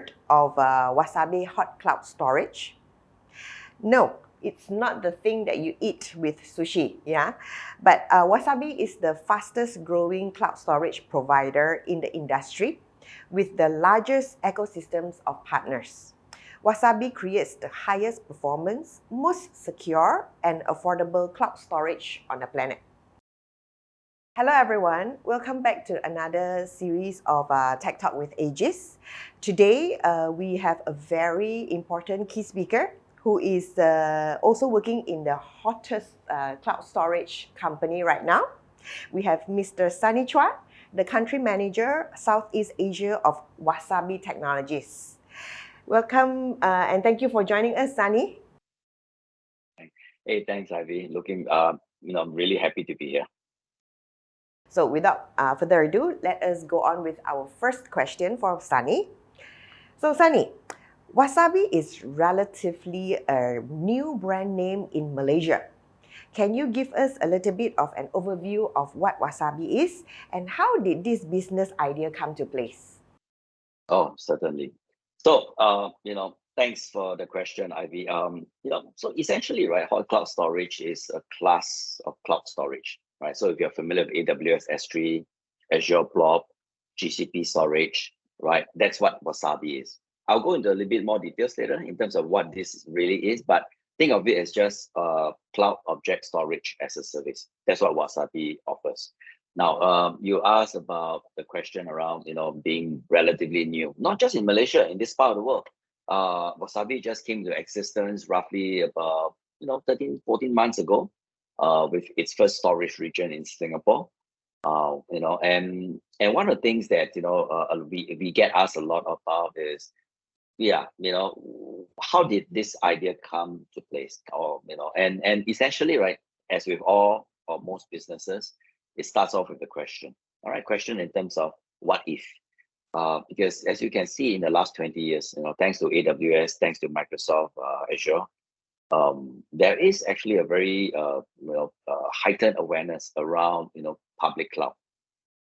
heard of Wasabi hot cloud storage? No, it's not the thing that you eat with sushi, yeah? But Wasabi is the fastest growing cloud storage provider in the industry with the largest ecosystems of partners. Wasabi creates the highest performance, most secure, and affordable cloud storage on the planet. Hello everyone, welcome back to another series of Tech Talk with Aegis. Today we have a very important key speaker who is also working in the hottest cloud storage company right now. We have Mr. Sunny Chua, the country manager, Southeast Asia of Wasabi Technologies. Welcome and thank you for joining us, Sunny. Hey, thanks, Ivy. I'm really happy to be here. So without further ado, let us go on with our first question for Sunny. So Sunny, Wasabi is relatively a new brand name in Malaysia. Can you give us a little bit of an overview of what Wasabi is and how did this business idea come to place? Oh, certainly. So, thanks for the question, Ivy. So essentially, right, hot cloud storage is a class of cloud storage, right? So if you're familiar with AWS S3, Azure Blob, GCP storage, right, that's what Wasabi is. I'll go into a little bit more details later in terms of what this really is, but think of it as just cloud object storage as a service. That's what Wasabi offers. Now, you asked about the question around, being relatively new, not just in Malaysia, in this part of the world. Wasabi just came to existence roughly about, 13, 14 months ago, with its first storage region in Singapore. And one of the things that, we get asked a lot about is, how did this idea come to place? And essentially, right, as with all or most businesses, it starts off with a question. All right, question in terms of what if? Because as you can see in the last 20 years, thanks to AWS, thanks to Microsoft Azure, there is actually a very heightened awareness around public cloud.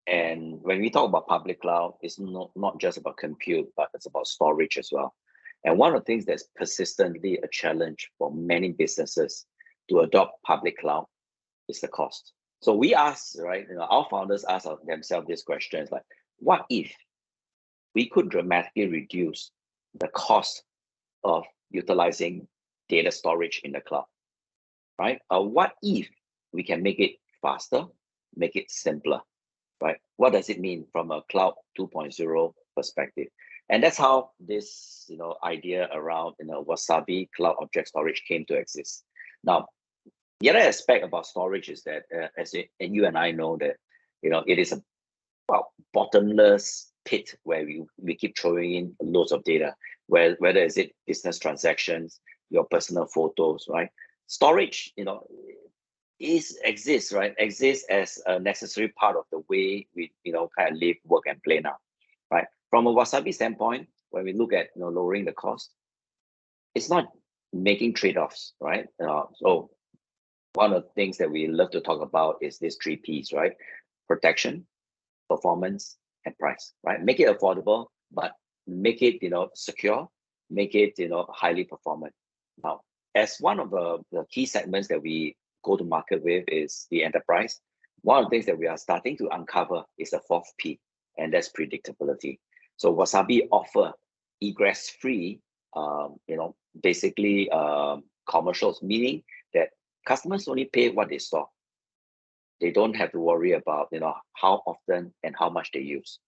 And when we talk about public cloud, it's not just about compute, but it's about storage as well. And one of the things that's persistently a challenge for many businesses to adopt public cloud is the cost. So we ask, right, our founders ask themselves this question, is like, what if we could dramatically reduce the cost of utilizing data storage in the cloud, right? What if we can make it faster, make it simpler, right? What does it mean from a cloud 2.0 perspective? And that's how this, idea around, Wasabi cloud object storage came to exist. Now, the other aspect about storage is that, and you and I know that, it is a bottomless pit where we keep throwing in loads of data, whether is it business transactions, your personal photos, right? Storage, exists as a necessary part of the way we, kind of live, work, and play now, right? From a Wasabi standpoint, when we look at lowering the cost, it's not making trade-offs, right? So one of the things that we love to talk about is this 3 Ps, right? Protection, performance, and price, right? Make it affordable, but make it, secure, make it, highly performant. Now, as one of the key segments that we go to market with is the enterprise, one of the things that we are starting to uncover is the 4th P, and that's predictability. So Wasabi offer egress-free, basically commercials, meaning that customers only pay what they store. They don't have to worry about, how often and how much they use.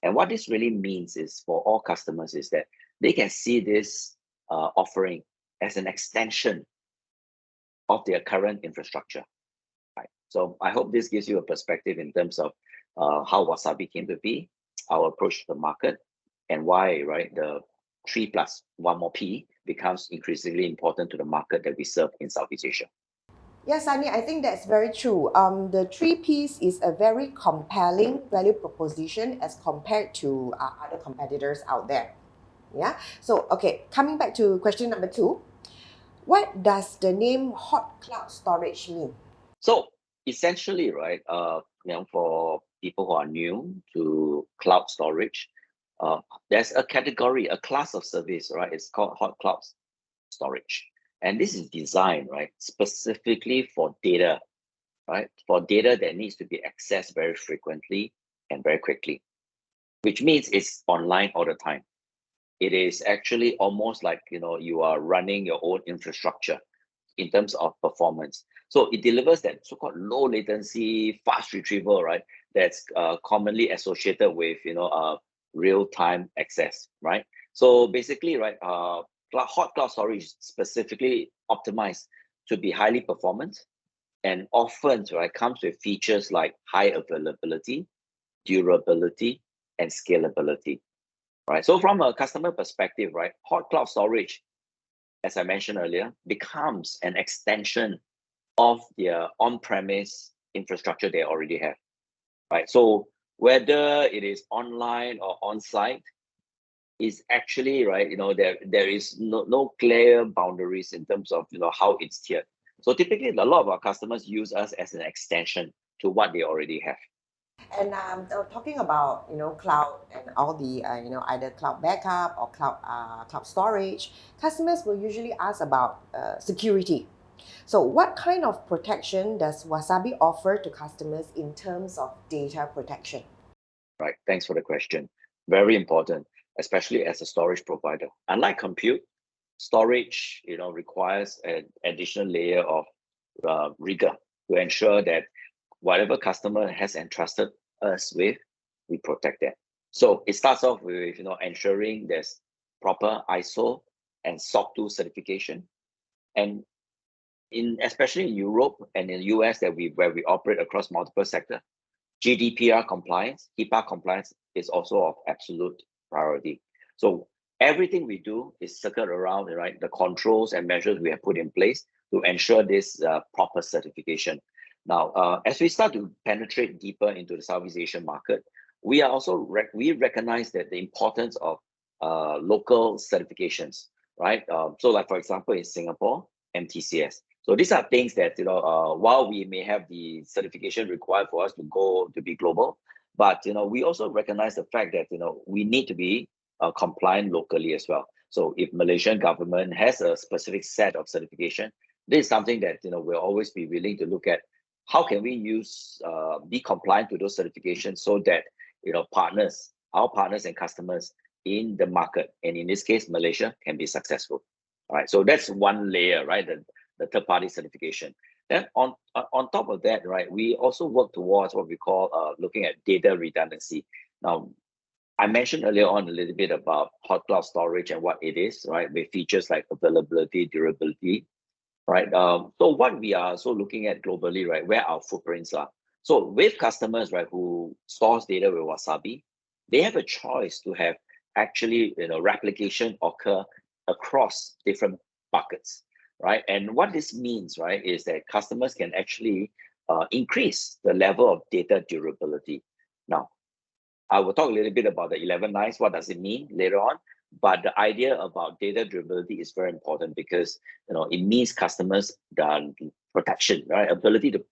And what this really means is for all customers is that they can see this offering as an extension of their current infrastructure. Right. So I hope this gives you a perspective in terms of how Wasabi came to be, our approach to the market, and why, right, the 3 plus 1 more P becomes increasingly important to the market that we serve in Southeast Asia. Yes, Sunny, I think that's very true. The 3 Ps is a very compelling value proposition as compared to other competitors out there. Yeah. So, okay, coming back to question number 2, what does the name hot cloud storage mean? So essentially, right, for people who are new to cloud storage, there's a category, a class of service, right? It's called hot cloud storage. And this is designed, right, specifically for data, right? For data that needs to be accessed very frequently and very quickly, which means it's online all the time. It is actually almost like, you are running your own infrastructure in terms of performance. So it delivers that so-called low latency, fast retrieval, right? That's commonly associated with, real-time access, right? So basically, right, hot cloud storage is specifically optimized to be highly performant, and often, right, comes with features like high availability, durability, and scalability, right? So from a customer perspective, right, hot cloud storage, as I mentioned earlier, becomes an extension of their on-premise infrastructure they already have, right? So whether it is online or on-site, is actually, right, there is no clear boundaries in terms of, how it's tiered. So typically, a lot of our customers use us as an extension to what they already have. And talking about cloud and all the either cloud backup or cloud storage, customers will usually ask about security. So, what kind of protection does Wasabi offer to customers in terms of data protection? Right. Thanks for the question. Very important, especially as a storage provider. Unlike compute, storage, requires an additional layer of rigor to ensure that whatever customer has entrusted us with, we protect them. So it starts off with, ensuring there's proper ISO and SOC 2 certification. And especially in Europe and in the US where we operate across multiple sectors, GDPR compliance, HIPAA compliance is also of absolute priority. So everything we do is circled around, right, the controls and measures we have put in place to ensure this proper certification. Now, as we start to penetrate deeper into the Southeast Asian market, we are also we recognize that the importance of local certifications, right? So, like for example, in Singapore, MTCS. So these are things that, while we may have the certification required for us to be global, but we also recognize the fact that we need to be compliant locally as well. So if Malaysian government has a specific set of certification, this is something that we'll always be willing to look at. How can we be compliant to those certifications so that our partners and customers in the market, and in this case Malaysia, can be successful. All right, so that's one layer, right? The third-party certification. Then on top of that, right, we also work towards what we call looking at data redundancy. Now, I mentioned earlier on a little bit about hot cloud storage and what it is, right, with features like availability, durability, right? So what we are also looking at globally, right, where our footprints are. So with customers, right, who stores data with Wasabi, they have a choice to have actually replication occur across different buckets, right? And what this means, right, is that customers can actually increase the level of data durability. Now, I will talk a little bit about the 11 nines. What does it mean later on? But the idea about data durability is very important because it means customers' protection, right? Ability to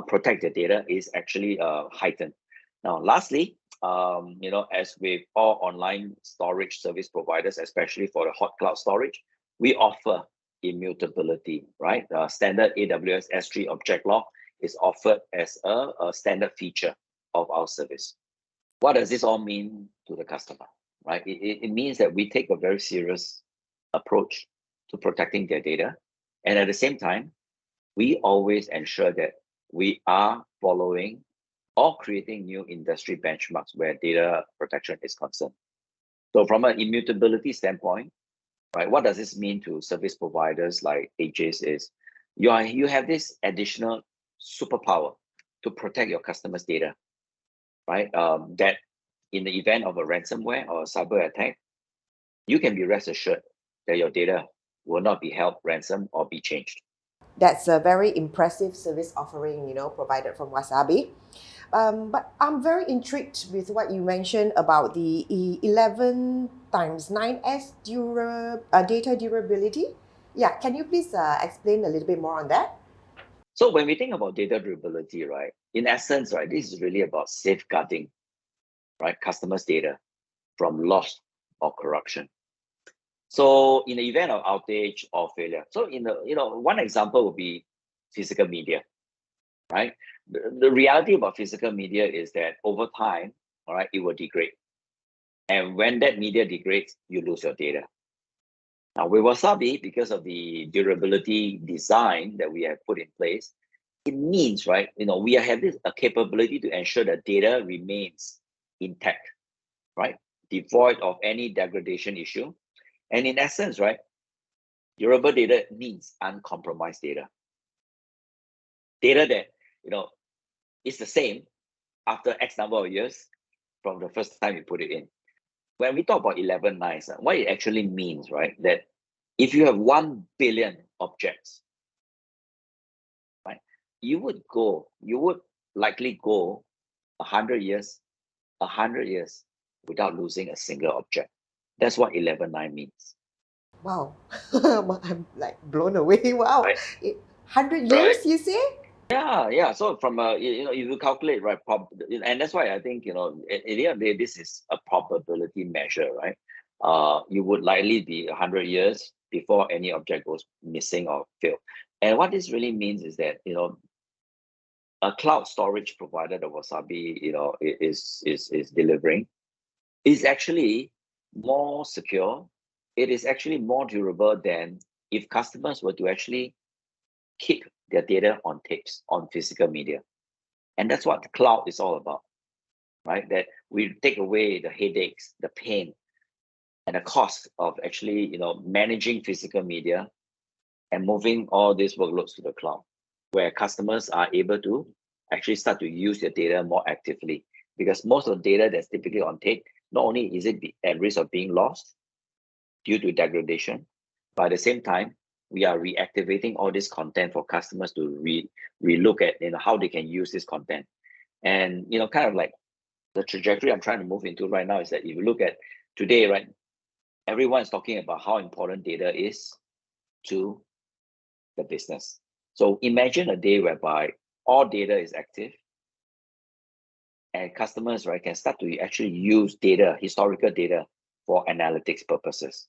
protect their data is actually heightened. Now, lastly, as with all online storage service providers, especially for the hot cloud storage, we offer immutability, right? Standard AWS S3 object lock is offered as a standard feature of our service. What does this all mean to the customer, right? It means that we take a very serious approach to protecting their data. And at the same time, we always ensure that we are following or creating new industry benchmarks where data protection is concerned. So from an immutability standpoint, right, what does this mean to service providers like Aegis is you have this additional superpower to protect your customers' data, right? That in the event of a ransomware or a cyber attack, you can be rest assured that your data will not be held ransom or be changed. That's a very impressive service offering, provided from Wasabi. But I'm very intrigued with what you mentioned about the 11 times 9S data durability. Yeah, can you please explain a little bit more on that? So when we think about data durability, right, in essence, right, this is really about safeguarding, right, customers' data from loss or corruption. So in the event of outage or failure, so in the one example would be physical media, right? The reality about physical media is that over time, all right, it will degrade. And when that media degrades, you lose your data. Now with Wasabi, because of the durability design that we have put in place, it means, right, we have a capability to ensure that data remains intact, right? Devoid of any degradation issue. And in essence, right, durable data means uncompromised data. Data that, is the same after X number of years from the first time you put it in. When we talk about 11 nines, what it actually means, right, that if you have 1 billion objects, right, you would likely go 100 years without losing a single object. That's what 11.9 means. Wow. I'm like blown away. Wow. Right. 100 Right. years, you say? Yeah. So from if you calculate, right, and that's why I think at the end of the day, this is a probability measure, right? You would likely be 100 years before any object goes missing or fail. And what this really means is that a cloud storage provider that Wasabi is delivering is actually more secure. It is actually more durable than if customers were to actually keep their data on tapes, on physical media. And that's what the cloud is all about, right? That we take away the headaches, the pain, and the cost of actually, managing physical media and moving all these workloads to the cloud, where customers are able to actually start to use their data more actively. Because most of the data that's typically on tape, not only is it at risk of being lost due to degradation, but at the same time, we are reactivating all this content for customers to relook at how they can use this content. And kind of like the trajectory I'm trying to move into right now is that if you look at today, right, everyone is talking about how important data is to the business. So imagine a day whereby all data is active and customers, right, can start to actually use data, historical data, for analytics purposes.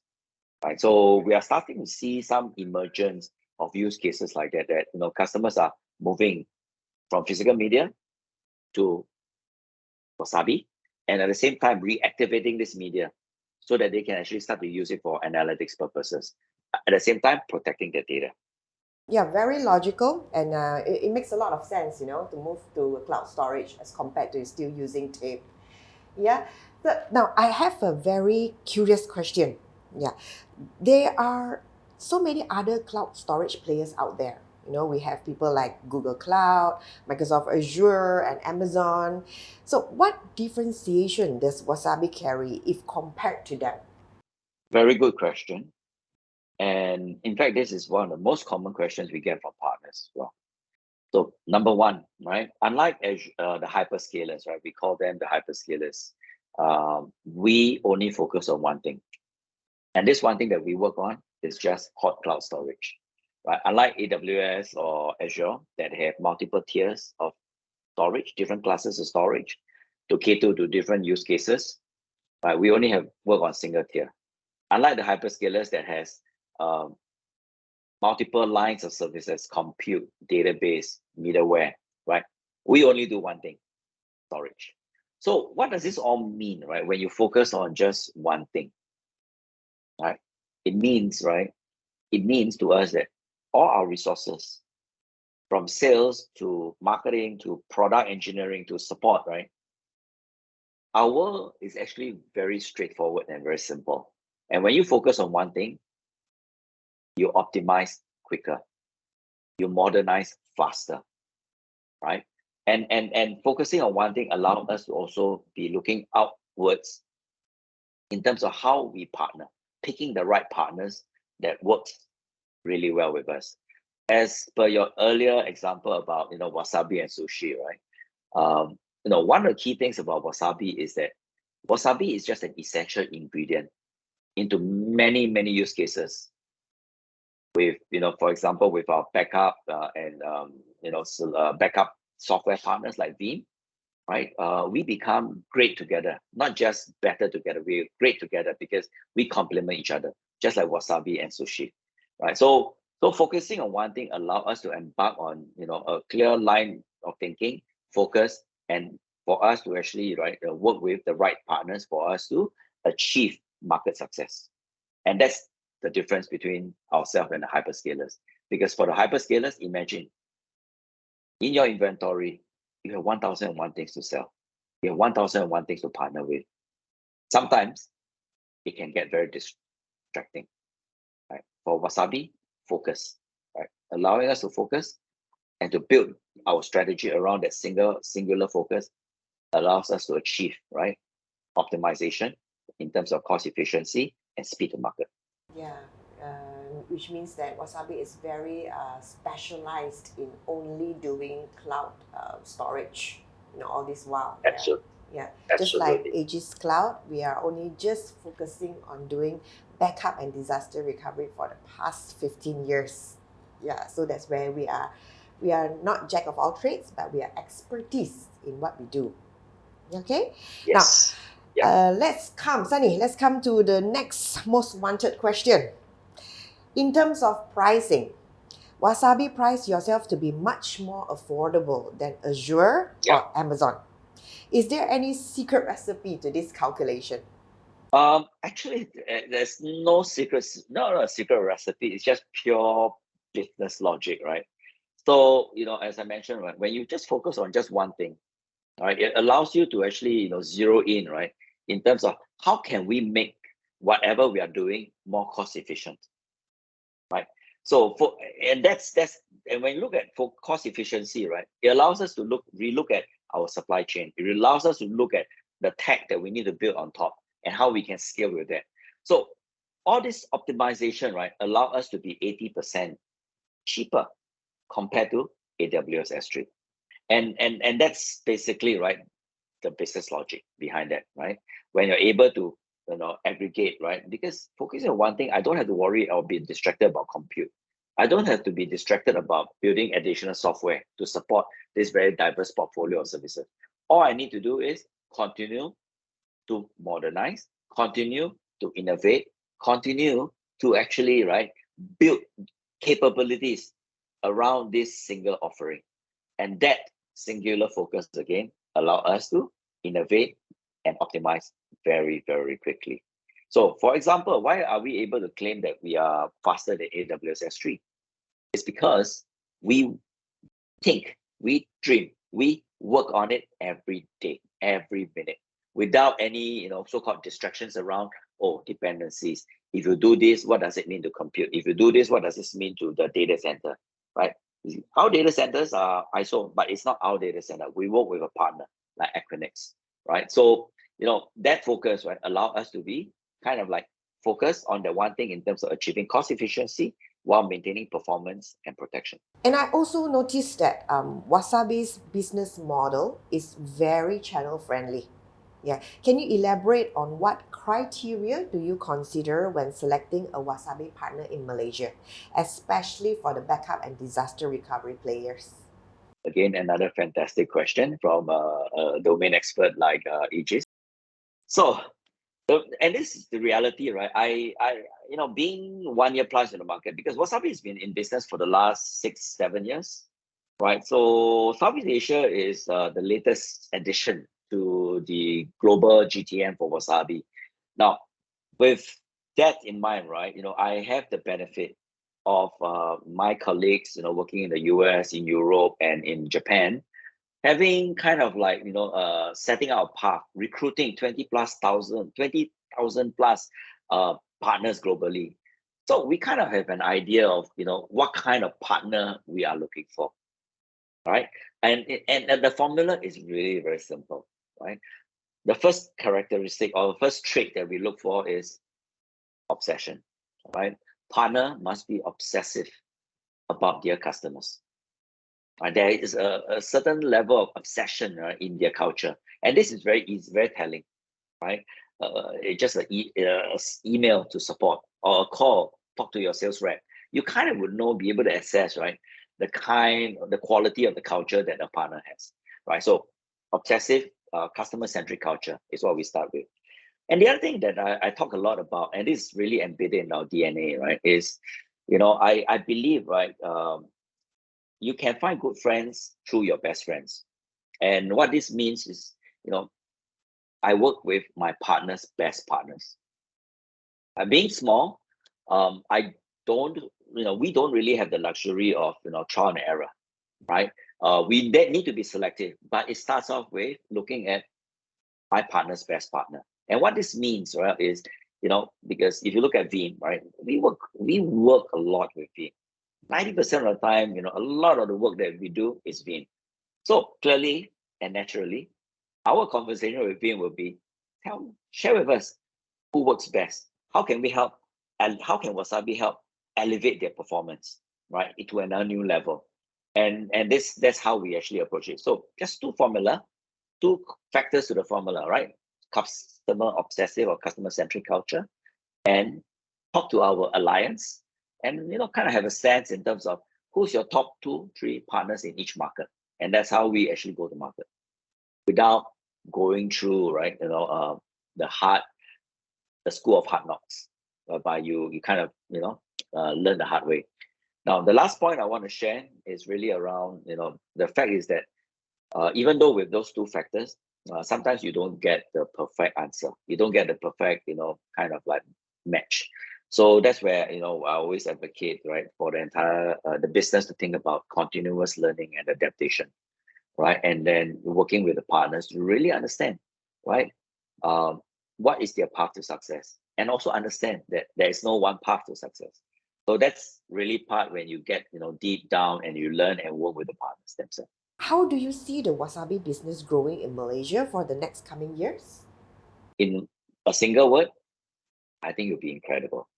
Right. So we are starting to see some emergence of use cases like that customers are moving from physical media to Wasabi, and at the same time reactivating this media so that they can actually start to use it for analytics purposes. At the same time, protecting their data. Yeah, very logical, and it makes a lot of sense, to move to cloud storage as compared to still using tape. Yeah. Now, I have a very curious question. Yeah. There are so many other cloud storage players out there. We have people like Google Cloud, Microsoft Azure, and Amazon. So, what differentiation does Wasabi carry if compared to them? Very good question. And in fact, this is one of the most common questions we get from partners as well. So number one, right? Unlike the hyperscalers, right? We call them the hyperscalers. We only focus on one thing, and this one thing that we work on is just hot cloud storage, right? Unlike AWS or Azure that have multiple tiers of storage, different classes of storage to cater to different use cases, right? We only have work on single tier. Unlike the hyperscalers that has multiple lines of services, compute, database, middleware, right? We only do one thing, storage. So what does this all mean, right? When you focus on just one thing, right? It means, right? It means to us that all our resources, from sales to marketing to product engineering to support, right? Our world is actually very straightforward and very simple. And when you focus on one thing, you optimize quicker, you modernize faster, right? And focusing on one thing allows us to also be looking outwards in terms of how we partner, picking the right partners that works really well with us. As per your earlier example about wasabi and sushi, right? One of the key things about wasabi is that wasabi is just an essential ingredient into many use cases. With for example, with our backup backup software partners like Veeam, right? We become great together, not just better together. We're great together because we complement each other, just like wasabi and sushi, right? So focusing on one thing allow us to embark on a clear line of thinking, focus, and for us to actually work with the right partners for us to achieve market success. And that's the difference between ourselves and the hyperscalers. Because for the hyperscalers, imagine in your inventory, you have 1001 things to sell. You have 1001 things to partner with. Sometimes it can get very distracting. Right? For Wasabi, focus. Right? Allowing us to focus and to build our strategy around that singular focus allows us to achieve optimization in terms of cost efficiency and speed to market. Yeah, which means that Wasabi is very specialized in only doing cloud storage, all this while. Absolutely. Yeah, just like Absolutely. Aegis Cloud, we are only just focusing on doing backup and disaster recovery for the past 15 years. Yeah, so that's where we are. We are not jack of all trades, but we are expertise in what we do. Okay? Yes. Now, let's come to the next most wanted question. In terms of pricing, Wasabi price yourself to be much more affordable than Azure or Amazon. Is there any secret recipe to this calculation? Actually, there's no secret, no secret recipe. It's just pure business logic, right? So, as I mentioned, right, when you just focus on just one thing, right, it allows you to actually, zero in, right, in terms of how can we make whatever we are doing more cost efficient, right? So and when you look at for cost efficiency, right, it allows us to relook at our supply chain. It allows us to look at the tech that we need to build on top and how we can scale with that. So all this optimization, right, allow us to be 80% cheaper compared to AWS S3. And that's basically right the business logic behind that, right? When you're able to aggregate, right? Because focusing on one thing, I don't have to worry or be distracted about compute. I don't have to be distracted about building additional software to support this very diverse portfolio of services. All I need to do is continue to modernize, continue to innovate, continue to actually build capabilities around this single offering. And that singular focus again allow us to innovate and optimize very, very quickly. So for example, why are we able to claim that we are faster than AWS S3? It's because we think, we dream, we work on it every day, every minute, without any so-called distractions around dependencies. If you do this, what does it mean to compute? If you do this, what does this mean to the data center? Right? Our data centers are ISO, but it's not our data center. We work with a partner like Equinix, right? So that focus allow us to be kind of focused on the one thing in terms of achieving cost efficiency while maintaining performance and protection. And I also noticed that Wasabi's business model is very channel friendly. Yeah. Can you elaborate on what criteria do you consider when selecting a Wasabi partner in Malaysia, especially for the backup and disaster recovery players? Again, another fantastic question from a domain expert like Aegis. So, and this is the reality, right? Being 1 year plus in the market, because Wasabi has been in business for the last 6-7 years, right? So Southeast Asia is the latest addition to the global GTM for Wasabi. Now, with that in mind, right, I have the benefit of my colleagues, working in the US, in Europe, and in Japan, having kind of setting out a path, recruiting 20,000 plus partners globally. So we kind of have an idea of what kind of partner we are looking for, right? And the formula is really very simple, right? The first characteristic or the first trait that we look for is obsession, right? Partner must be obsessive about their customers. There is a certain level of obsession in their culture, and this is very easy, very telling, right? It's just an email to support or a call, talk to your sales rep. You kind of would be able to assess, right, the quality of the culture that a partner has, right? So obsessive, customer-centric culture is what we start with. And the other thing that I talk a lot about, and this is really embedded in our DNA, right, is, I believe, right, you can find good friends through your best friends. And what this means is, I work with my partner's best partners. Being small, I don't, we don't really have the luxury of, trial and error, right? We need to be selective, but it starts off with looking at my partner's best partner. And what this means, right, is, because if you look at Veeam, right, we work a lot with Veeam. 90% of the time, a lot of the work that we do is Veeam. So clearly and naturally, our conversation with Veeam will be, share with us who works best. How can we help? And how can Wasabi help elevate their performance, right, into another new level? And that's how we actually approach it. So just two factors to the formula, right? Customer obsessive or customer centric culture, and talk to our alliance, and kind of have a sense in terms of who's your top 2-3 partners in each market, and that's how we actually go to market without going through, right, the school of hard knocks, whereby you kind of learn the hard way. Now, the last point I want to share is really around the fact is that even though with those two factors, sometimes you don't get the perfect answer. You don't get the perfect kind of like match. So that's where I always advocate, right, for the entire the business to think about continuous learning and adaptation, right, and then working with the partners to really understand, right, what is their path to success, and also understand that there is no one path to success. So that's really part when you get deep down and you learn and work with the partners themselves. How do you see the wasabi business growing in Malaysia for the next coming years? In a single word, I think it'll be incredible,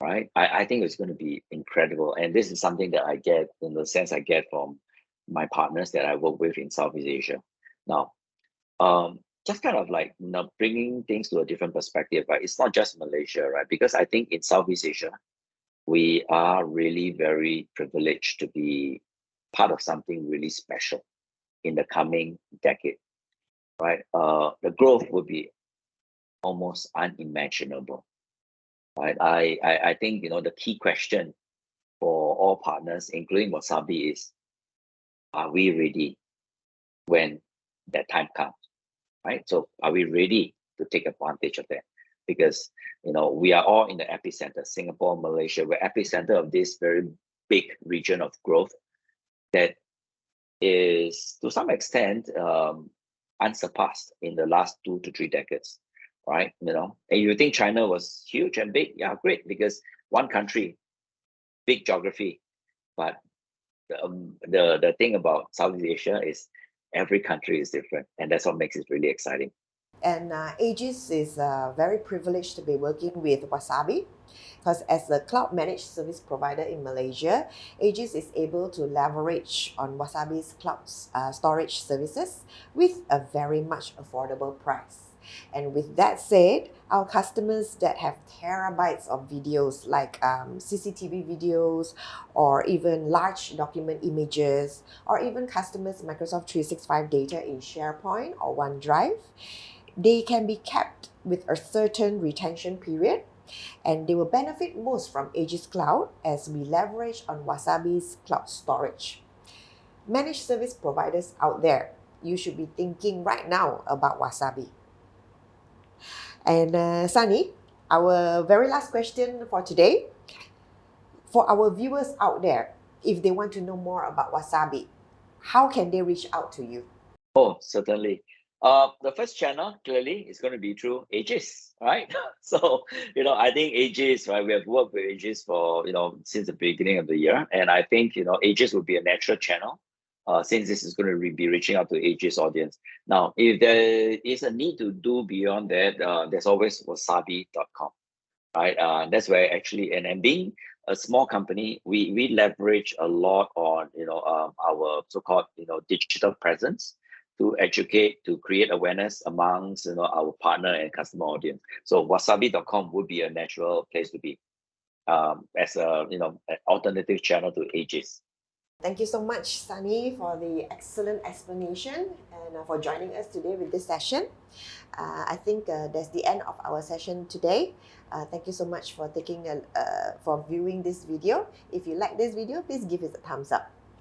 right? I think it's going to be incredible. And this is something that I get, in the sense I get from my partners that I work with in Southeast Asia. Now, just kind of like bringing things to a different perspective, right? It's not just Malaysia, right? Because I think in Southeast Asia, we are really very privileged to be part of something really special in the coming decade, right? The growth will be almost unimaginable, right? I think the key question for all partners, including Wasabi, is, are we ready when that time comes, right? So are we ready to take advantage of that? Because we are all in the epicenter, Singapore, Malaysia. We're epicenter of this very big region of growth that is to some extent unsurpassed in the last 2 to 3 decades, right? And you think China was huge and big? Yeah, great, because one country, big geography. But the thing about Southeast Asia is every country is different, and that's what makes it really exciting. And Aegis is very privileged to be working with Wasabi, because as a cloud managed service provider in Malaysia, Aegis is able to leverage on Wasabi's cloud storage services with a very much affordable price. And with that said, our customers that have terabytes of videos like CCTV videos, or even large document images, or even customers' Microsoft 365 data in SharePoint or OneDrive, they can be kept with a certain retention period, and they will benefit most from Aegis Cloud as we leverage on Wasabi's cloud storage. Managed service providers out there, you should be thinking right now about Wasabi. And Sunny, our very last question for today. For our viewers out there, if they want to know more about Wasabi, how can they reach out to you? Oh, certainly. The first channel clearly is going to be through Aegis, right? So, I think Aegis, right? We have worked with Aegis for, since the beginning of the year. And I think, Aegis will be a natural channel, since this is going to be reaching out to Aegis audience. Now, if there is a need to do beyond that, there's always wasabi.com, right? That's where actually, and being a small company, we leverage a lot on, our so-called, digital presence to educate, to create awareness amongst our partner and customer audience. So wasabi.com would be a natural place to be, as a an alternative channel to Aegis. Thank you so much, Sunny, for the excellent explanation and for joining us today with this session. I think that's the end of our session today. Thank you so much for for viewing this video. If you like this video, please give it a thumbs up.